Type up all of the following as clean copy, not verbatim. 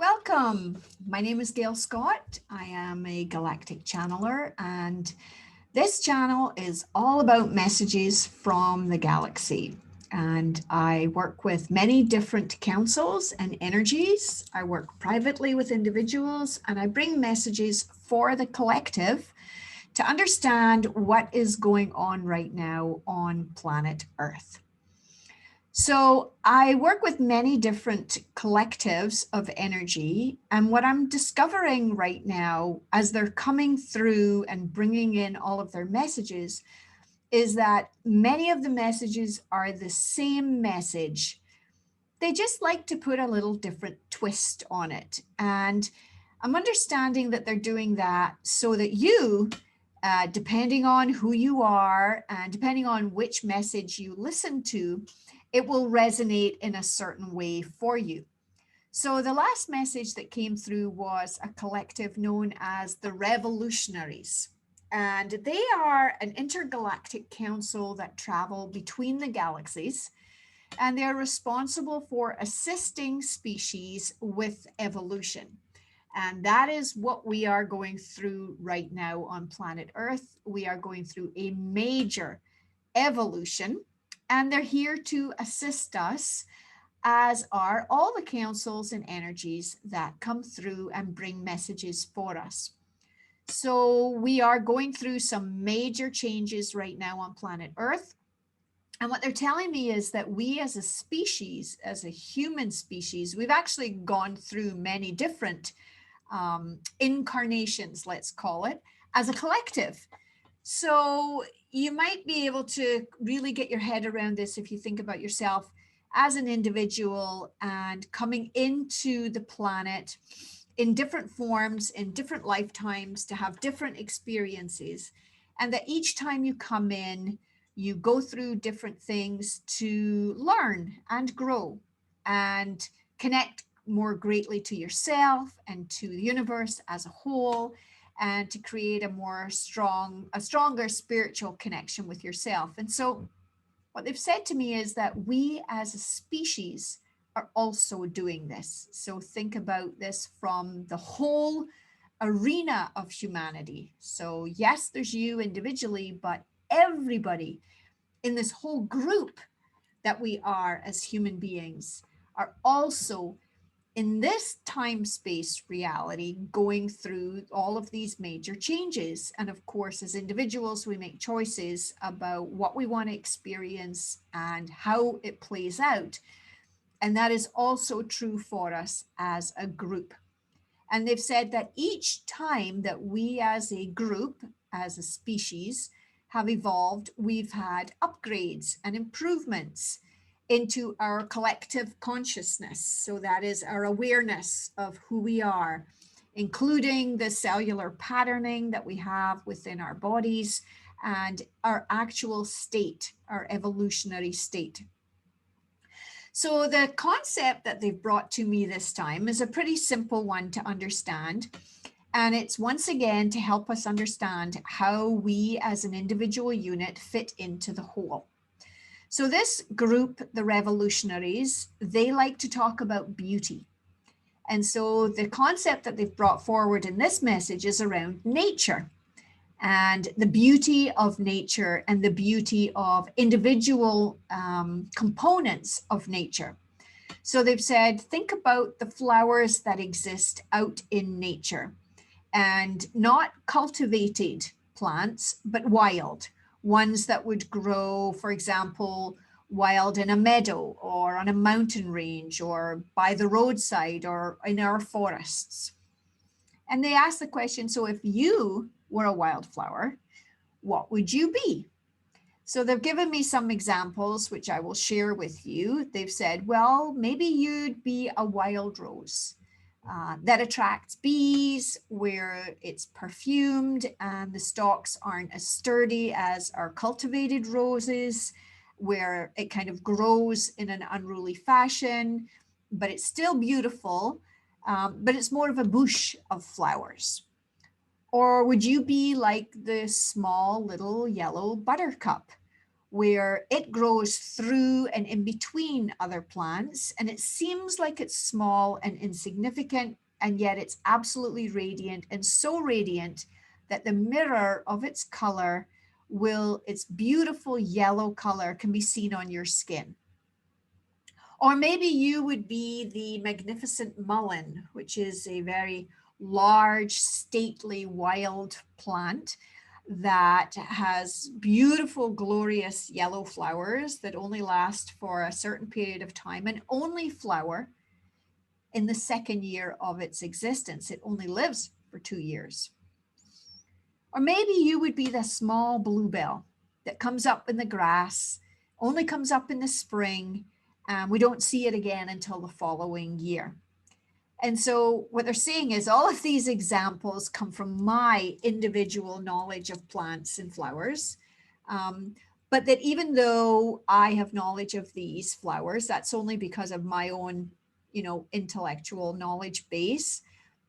Welcome. My name is Gail Scott. I am a galactic channeler, and this channel is all about messages from the galaxy. And I work with many different councils and energies. I work privately with individuals, and I bring messages for the collective to understand what is going on right now on planet Earth. So I work with many different collectives of energy. And what I'm discovering right now, as they're coming through and bringing in all of their messages, is that many of the messages are the same message. They just like to put a little different twist on it. And I'm understanding that they're doing that so that you, depending on who you are and depending on which message you listen to, it will resonate in a certain way for you. So the last message that came through was a collective known as the Revolutionaries. And they are an intergalactic council that travel between the galaxies, and they're responsible for assisting species with evolution. And that is what we are going through right now on planet Earth. We are going through a major evolution, and they're here to assist us, as are all the councils and energies that come through and bring messages for us. So we are going through some major changes right now on planet Earth. And what they're telling me is that we as a species, as a human species, we've actually gone through many different incarnations, let's call it, as a collective. So you might be able to really get your head around this if you think about yourself as an individual and coming into the planet in different forms, in different lifetimes, to have different experiences. And that each time you come in, you go through different things to learn and grow and connect more greatly to yourself and to the universe as a whole, and to create a stronger spiritual connection with yourself. And so what they've said to me is that we as a species are also doing this. So think about this from the whole arena of humanity. So yes, there's you individually, but everybody in this whole group that we are as human beings are also in this time-space reality going through all of these major changes. And of course, as individuals, we make choices about what we want to experience and how it plays out. And that is also true for us as a group. And they've said that each time that we as a group, as a species, have evolved, we've had upgrades and improvements into our collective consciousness. So that is our awareness of who we are, including the cellular patterning that we have within our bodies and our actual state, our evolutionary state. So the concept that they've brought to me this time is a pretty simple one to understand. And it's once again to help us understand how we as an individual unit fit into the whole. So this group, the Revolutionaries, they like to talk about beauty. And so the concept that they've brought forward in this message is around nature and the beauty of nature and the beauty of individual components of nature. So they've said, think about the flowers that exist out in nature, and not cultivated plants, but wild. Ones that would grow, for example, wild in a meadow or on a mountain range or by the roadside or in our forests. And they ask the question, so if you were a wildflower, what would you be? So they've given me some examples, which I will share with you. They've said, well, maybe you'd be a wild rose. That attracts bees, where it's perfumed and the stalks aren't as sturdy as our cultivated roses, where it kind of grows in an unruly fashion, but it's still beautiful, but it's more of a bush of flowers. Or would you be like the small little yellow buttercup? where it grows through and in between other plants. And it seems like it's small and insignificant, and yet it's absolutely radiant, and so radiant that the mirror of its color its beautiful yellow color can be seen on your skin. Or maybe you would be the magnificent mullein, which is a very large, stately, wild plant that has beautiful, glorious yellow flowers that only last for a certain period of time and only flower in the second year of its existence. It only lives for 2 years. Or maybe you would be the small bluebell that comes up in the grass, only comes up in the spring, and we don't see it again until the following year. And so what they're saying is all of these examples come from my individual knowledge of plants and flowers. But that even though I have knowledge of these flowers, that's only because of my own, intellectual knowledge base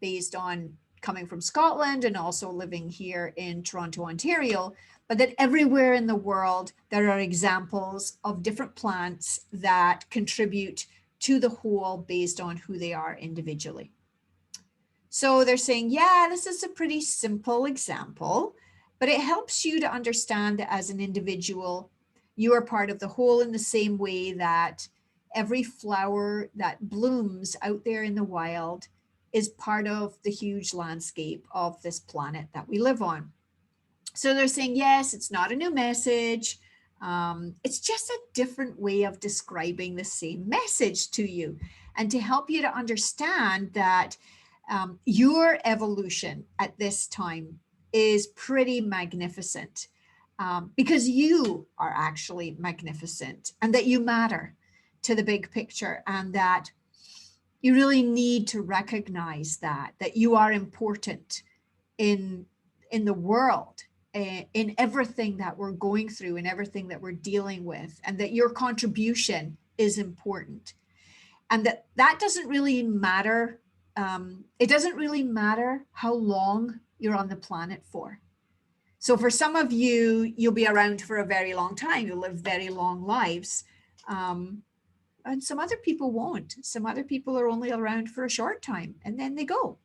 based on coming from Scotland and also living here in Toronto, Ontario. But that everywhere in the world, there are examples of different plants that contribute to the whole based on who they are individually. So they're saying, yeah, this is a pretty simple example, but it helps you to understand that as an individual, you are part of the whole in the same way that every flower that blooms out there in the wild is part of the huge landscape of this planet that we live on. So they're saying, yes, it's not a new message. It's just a different way of describing the same message to you, and to help you to understand that your evolution at this time is pretty magnificent, because you are actually magnificent, and that you matter to the big picture, and that you really need to recognize that you are important in the world, in everything that we're going through and everything that we're dealing with, and that your contribution is important, and that doesn't really matter. It doesn't really matter how long you're on the planet for. So for some of you, you'll be around for a very long time. You'll live very long lives. And some other people won't. Some other people are only around for a short time and then they go.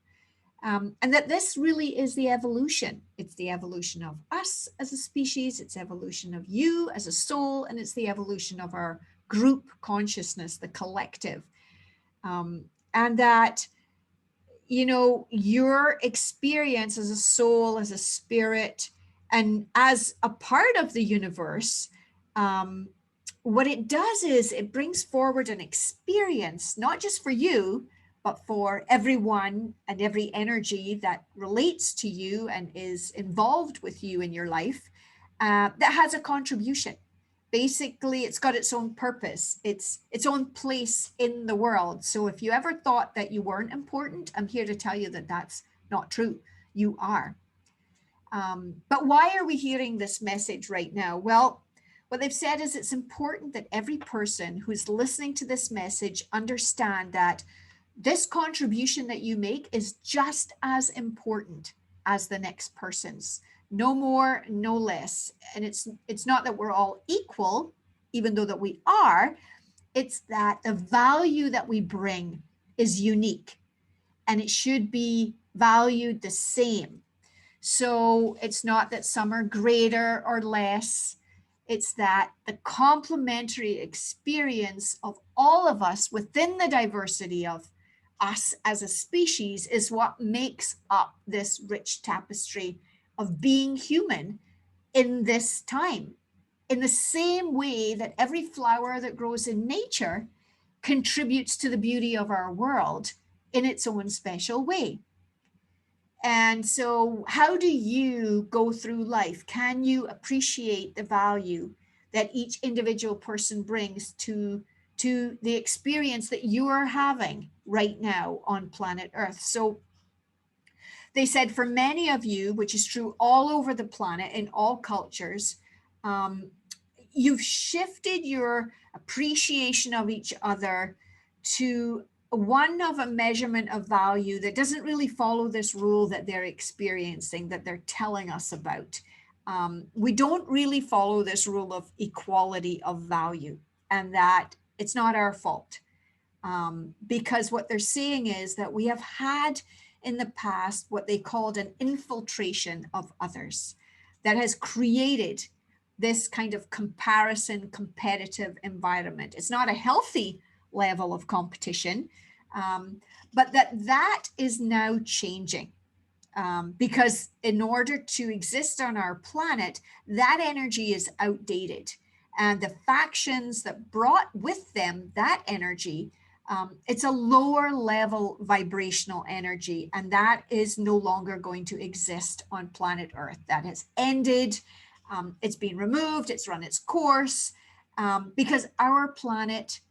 And that this really is the evolution. It's the evolution of us as a species, it's evolution of you as a soul, and it's the evolution of our group consciousness, the collective. And that, your experience as a soul, as a spirit, and as a part of the universe, what it does is it brings forward an experience, not just for you, but for everyone and every energy that relates to you and is involved with you in your life, that has a contribution. Basically, it's got its own purpose, its own place in the world. So if you ever thought that you weren't important, I'm here to tell you that that's not true. You are. But why are we hearing this message right now? Well, what they've said is it's important that every person who's listening to this message understand that this contribution that you make is just as important as the next person's. No more, no less. And it's not that we're all equal, even though that we are. It's that the value that we bring is unique, and it should be valued the same. So it's not that some are greater or less. It's that the complementary experience of all of us within the diversity of us as a species is what makes up this rich tapestry of being human in this time. In the same way that every flower that grows in nature contributes to the beauty of our world in its own special way. And so how do you go through life? Can you appreciate the value that each individual person brings to the experience that you are having right now on planet Earth? So they said for many of you, which is true all over the planet in all cultures, you've shifted your appreciation of each other to one of a measurement of value that doesn't really follow this rule that they're experiencing, that they're telling us about. We don't really follow this rule of equality of value, and that it's not our fault. Because what they're saying is that we have had in the past what they called an infiltration of others that has created this kind of comparison, competitive environment. It's not a healthy level of competition, but that is now changing. Because in order to exist on our planet, that energy is outdated. And the factions that brought with them that energy, it's a lower level vibrational energy, and that is no longer going to exist on planet Earth. That has ended. It's been removed. It's run its course, because our planet,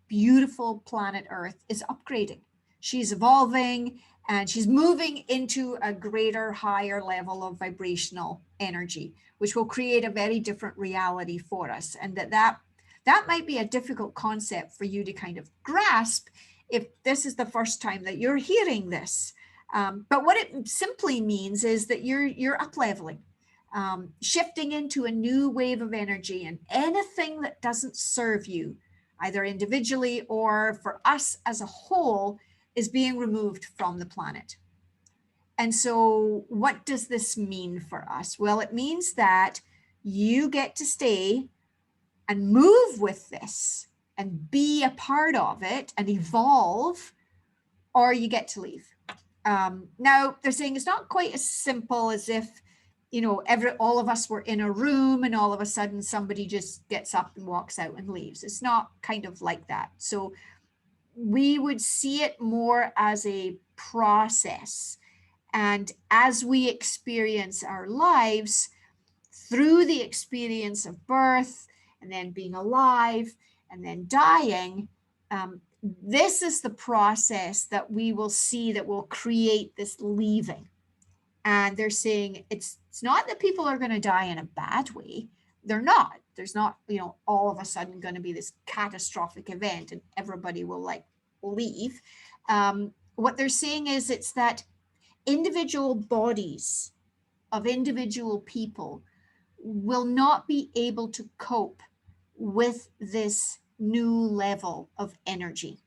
beautiful planet Earth, is upgrading. She's evolving, and she's moving into a greater, higher level of vibrational energy, which will create a very different reality for us. And that might be a difficult concept for you to kind of grasp if this is the first time that you're hearing this. But what it simply means is that you're up leveling, shifting into a new wave of energy, and anything that doesn't serve you, either individually or for us as a whole, is being removed from the planet. And so what does this mean for us? Well, it means that you get to stay and move with this and be a part of it and evolve, or you get to leave. Now, they're saying it's not quite as simple as if, all of us were in a room and all of a sudden somebody just gets up and walks out and leaves. It's not kind of like that. So we would see it more as a process. And as we experience our lives through the experience of birth and then being alive and then dying, this is the process that we will see that will create this leaving. And they're saying it's not that people are going to die in a bad way. They're not. There's not, all of a sudden going to be this catastrophic event and everybody will leave. What they're saying is it's that individual bodies of individual people will not be able to cope with this new level of energy.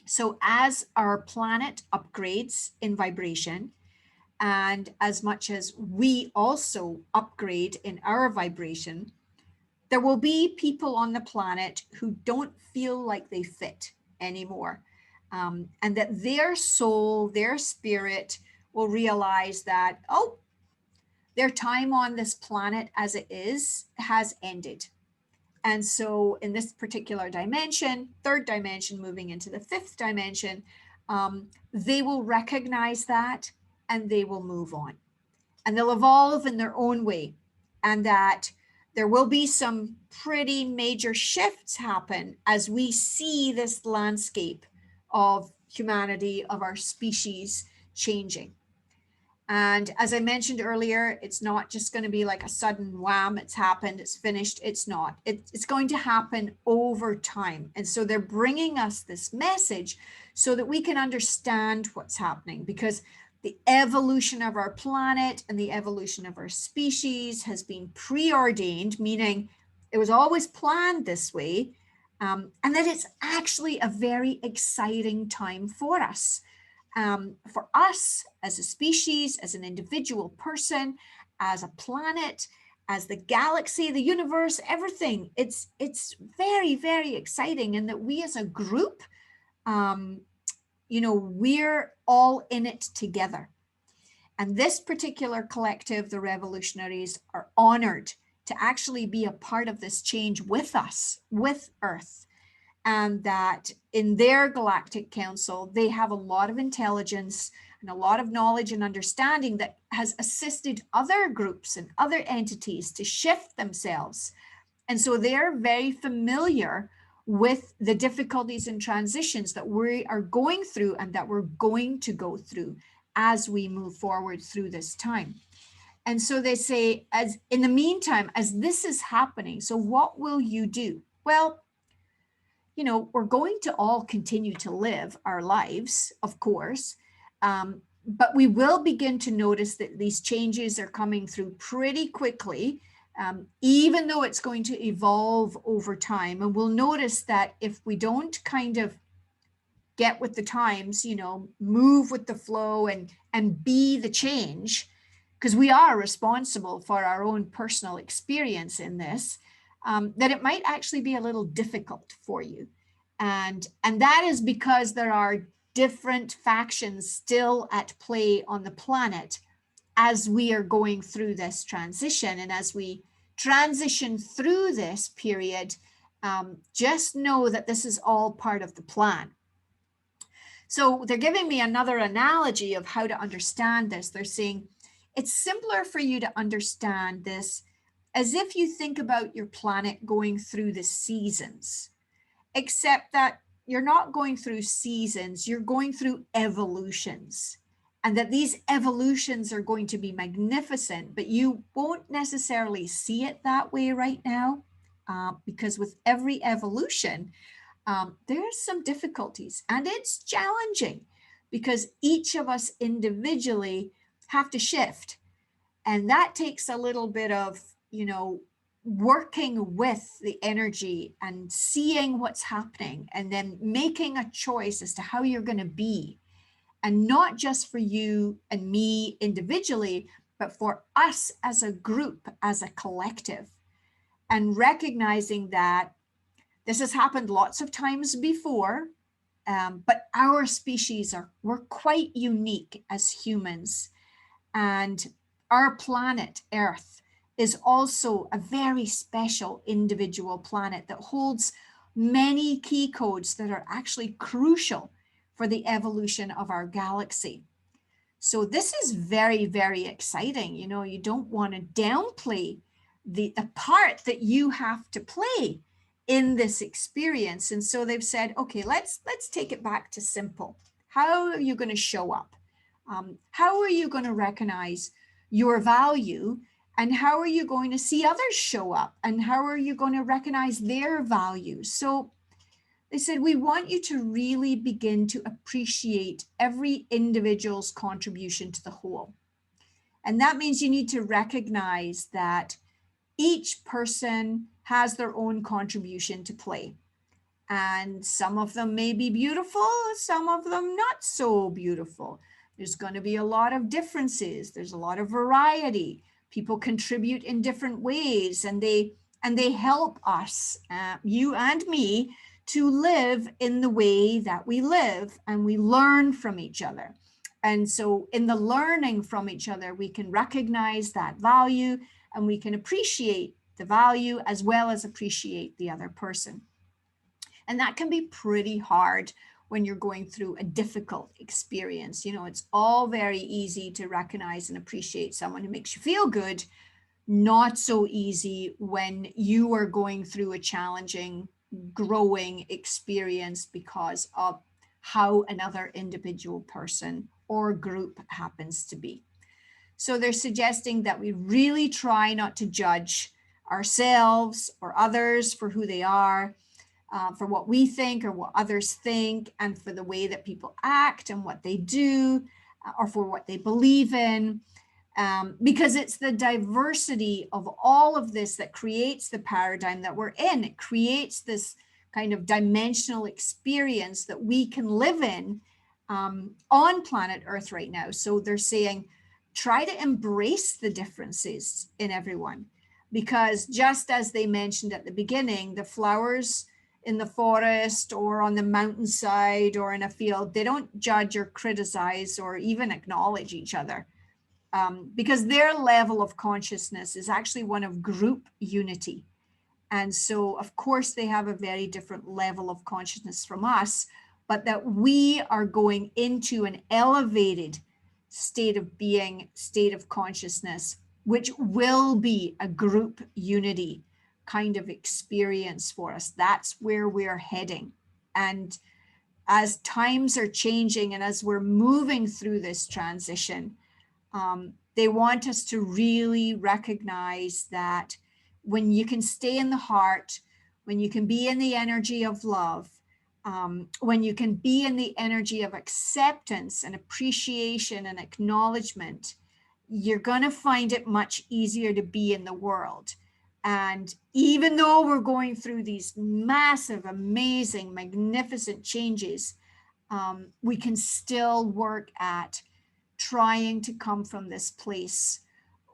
So as our planet upgrades in vibration, and as much as we also upgrade in our vibration, there will be people on the planet who don't feel like they fit anymore. And that their soul, their spirit will realize that, their time on this planet as it is has ended. And so in this particular dimension, third dimension, moving into the fifth dimension, they will recognize that and they will move on. And they'll evolve in their own way. And that there will be some pretty major shifts happen as we see this landscape of humanity, of our species changing. And as I mentioned earlier, it's not just going to be like a sudden wham, it's happened, it's finished. It's not. It's going to happen over time. And so they're bringing us this message so that we can understand what's happening, because the evolution of our planet and the evolution of our species has been preordained, meaning it was always planned this way, and that it's actually a very exciting time for us. For us as a species, as an individual person, as a planet, as the galaxy, the universe, everything, it's very, very exciting. And that we as a group, we're all in it together. And this particular collective, the revolutionaries, are honored to actually be a part of this change with us, with Earth. And that in their galactic council, they have a lot of intelligence and a lot of knowledge and understanding that has assisted other groups and other entities to shift themselves. And so they're very familiar with the difficulties and transitions that we are going through and that we're going to go through as we move forward through this time. And so they say, as in the meantime, as this is happening, so what will you do? Well, we're going to all continue to live our lives, of course, But we will begin to notice that these changes are coming through pretty quickly, even though it's going to evolve over time. And we'll notice that if we don't kind of get with the times, you know, move with the flow and be the change, because we are responsible for our own personal experience in this, that it might actually be a little difficult for you. And that is because there are different factions still at play on the planet as we are going through this transition. And as we transition through this period, just know that this is all part of the plan. So they're giving me another analogy of how to understand this. They're saying it's simpler for you to understand this as if you think about your planet going through the seasons, except that you're not going through seasons, you're going through evolutions. And that these evolutions are going to be magnificent, but you won't necessarily see it that way right now, because with every evolution, there's some difficulties, and it's challenging because each of us individually have to shift. And that takes a little bit of, you know, working with the energy and seeing what's happening and then making a choice as to how you're going to be. And not just for you and me individually, but for us as a group, as a collective. And recognizing that this has happened lots of times before, but our species we're quite unique as humans. And our planet, Earth, is also a very special individual planet that holds many key codes that are actually crucial for the evolution of our galaxy. So this is very, very exciting. You know, you don't want to downplay the part that you have to play in this experience. And so they've said, okay, let's take it back to simple. How are you going to show up? How are you going to recognize your value? And how are you going to see others show up? And how are you going to recognize their value? So they said, we want you to really begin to appreciate every individual's contribution to the whole. And that means you need to recognize that each person has their own contribution to play. And some of them may be beautiful, some of them not so beautiful. There's going to be a lot of differences. There's a lot of variety. People contribute in different ways, and they help us, you and me, to live in the way that we live, and we learn from each other. And so in the learning from each other, we can recognize that value, and we can appreciate the value as well as appreciate the other person. And that can be pretty hard when you're going through a difficult experience. You know, it's all very easy to recognize and appreciate someone who makes you feel good. Not so easy when you are going through a challenging, growing experience because of how another individual person or group happens to be. So they're suggesting that we really try not to judge ourselves or others for who they are, for what we think or what others think, and for the way that people act and what they do, or for what they believe in. Because it's the diversity of all of this that creates the paradigm that we're in. It creates this kind of dimensional experience that we can live in on planet Earth right now. So they're saying, try to embrace the differences in everyone, because just as they mentioned at the beginning, the flowers in the forest or on the mountainside or in a field, they don't judge or criticize or even acknowledge each other. Because their level of consciousness is actually one of group unity. And so, of course, they have a very different level of consciousness from us, but that we are going into an elevated state of being, state of consciousness, which will be a group unity kind of experience for us. That's where we're heading. And as times are changing and as we're moving through this transition, they want us to really recognize that when you can stay in the heart, when you can be in the energy of love, when you can be in the energy of acceptance and appreciation and acknowledgement, you're going to find it much easier to be in the world. And even though we're going through these massive, amazing, magnificent changes, we can still work at trying to come from this place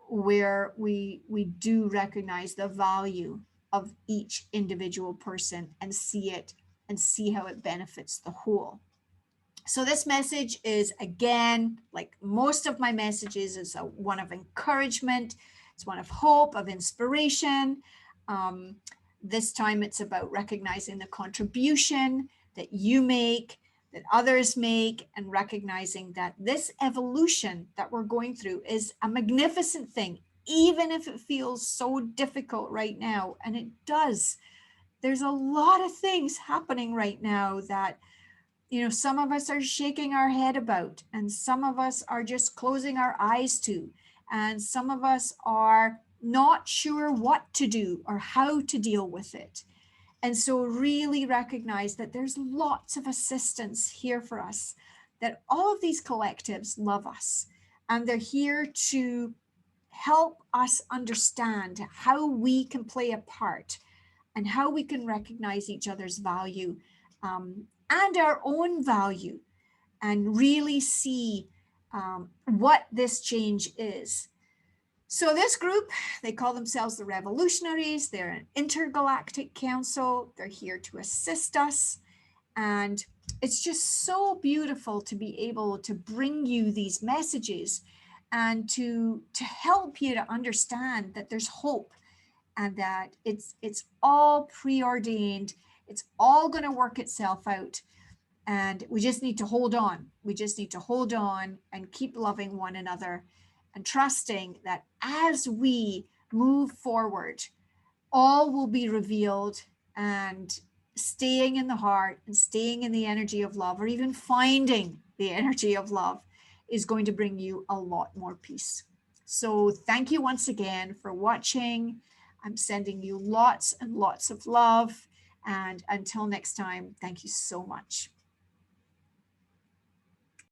where we do recognize the value of each individual person and see it and see how it benefits the whole. So this message is, again, like most of my messages, is one of encouragement. It's one of hope, of inspiration. This time it's about recognizing the contribution that you make, that others make, and recognizing that this evolution that we're going through is a magnificent thing, even if it feels so difficult right now. And it does. There's a lot of things happening right now that, you know, some of us are shaking our head about, and some of us are just closing our eyes to, and some of us are not sure what to do or how to deal with it. And so really recognize that there's lots of assistance here for us, that all of these collectives love us, and they're here to help us understand how we can play a part and how we can recognize each other's value, and our own value, and really see what this change is. So this group, they call themselves the Revolutionaries. They're an intergalactic council. They're here to assist us. And it's just so beautiful to be able to bring you these messages and to help you to understand that there's hope, and that it's all preordained. It's all going to work itself out. And we just need to hold on. We just need to hold on and keep loving one another and trusting that as we move forward, all will be revealed, and staying in the heart and staying in the energy of love, or even finding the energy of love, is going to bring you a lot more peace. So thank you once again for watching. I'm sending you lots and lots of love. And until next time, thank you so much.